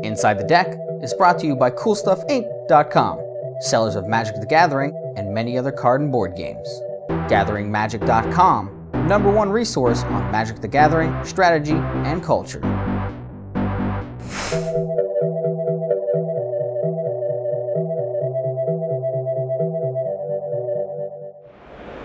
Inside the Deck is brought to you by CoolStuffInc.com, sellers of Magic the Gathering and many other card and board games. GatheringMagic.com, #1 resource on Magic the Gathering, strategy, and culture.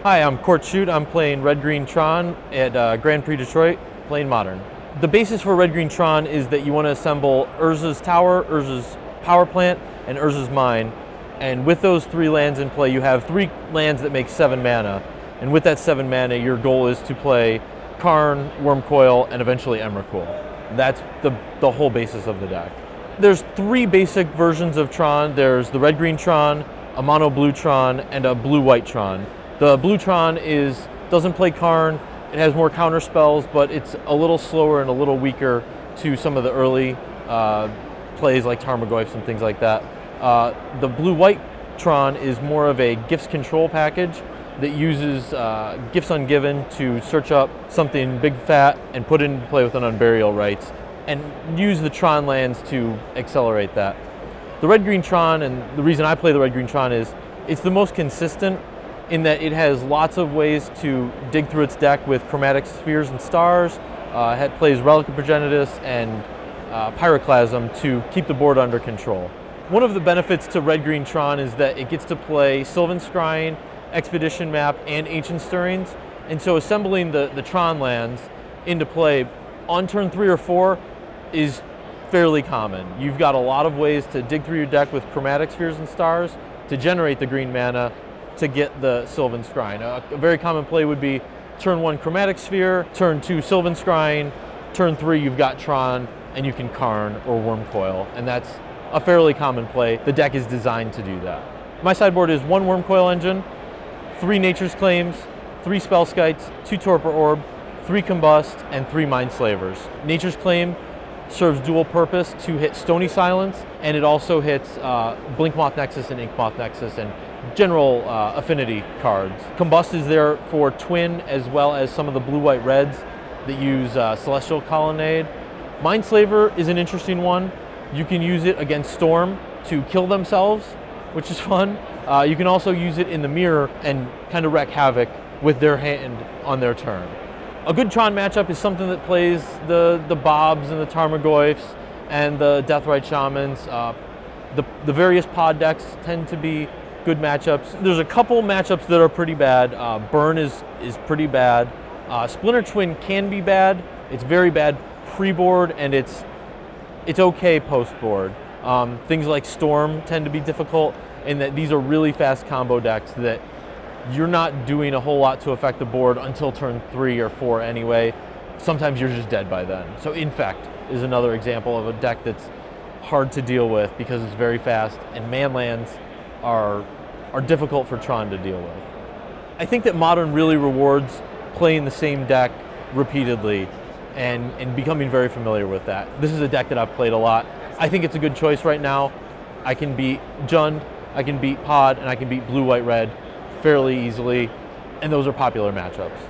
Hi, I'm Court Schuett. I'm playing Red-Green Tron at Grand Prix Detroit, playing Modern. The basis for Red-Green Tron is that you want to assemble Urza's Tower, Urza's Power Plant, and Urza's Mine. And with those 3 lands in play, you have 3 lands that make 7 mana. And with that 7 mana, your goal is to play Karn, Wurmcoil, and eventually Emrakul. That's the whole basis of the deck. There's 3 basic versions of Tron. There's the Red-Green Tron, a Mono-Blue Tron, and a Blue-White Tron. The Blue Tron doesn't play Karn, it has more counter spells, but it's a little slower and a little weaker to some of the early plays like Tarmogoyfs and things like that. The Blue-White Tron is more of a gifts control package that uses Gifts Ungiven to search up something big fat and put it into play with an Unburial Rites, and use the Tron lands to accelerate that. The Red-Green Tron, and the reason I play the Red-Green Tron is it's the most consistent in that it has lots of ways to dig through its deck with Chromatic Spheres and Stars. It plays Relic of Progenitus and Pyroclasm to keep the board under control. One of the benefits to Red-Green Tron is that it gets to play Sylvan Scrying, Expedition Map, and Ancient Stirrings, and so assembling the Tron lands into play on turn 3 or 4 is fairly common. You've got a lot of ways to dig through your deck with Chromatic Spheres and Stars to generate the green mana to get the Sylvan Scrying. A very common play would be turn 1 Chromatic Sphere, turn 2 Sylvan Scrying, turn 3 you've got Tron, and you can Karn or Wurmcoil, and that's a fairly common play. The deck is designed to do that. My sideboard is 1 Wurmcoil Engine, 3 Nature's Claims, 3 Spellskites, 2 Torpor Orb, 3 Combust, and 3 Mindslavers. Nature's Claim serves dual purpose to hit Stony Silence, and it also hits Blinkmoth Nexus and Inkmoth Nexus and general affinity cards. Combust is there for twin as well as some of the blue-white reds that use Celestial Colonnade. Mindslaver is an interesting one. You can use it against Storm to kill themselves, which is fun. You can also use it in the mirror and kind of wreak havoc with their hand on their turn. A good Tron matchup is something that plays the Bobs and the Tarmogoyfs and the Deathrite Shamans. The various pod decks tend to be good matchups. There's a couple matchups that are pretty bad. Burn is pretty bad. Splinter Twin can be bad. It's very bad pre-board, and it's okay post-board. Things like Storm tend to be difficult in that these are really fast combo decks that you're not doing a whole lot to affect the board until turn 3 or 4 anyway. Sometimes you're just dead by then. So Infect is another example of a deck that's hard to deal with because it's very fast, and man lands are difficult for Tron to deal with. I think that Modern really rewards playing the same deck repeatedly and becoming very familiar with that. This is a deck that I've played a lot. I think it's a good choice right now. I can beat Jund, I can beat Pod, and I can beat Blue, White, Red fairly easily, and those are popular matchups.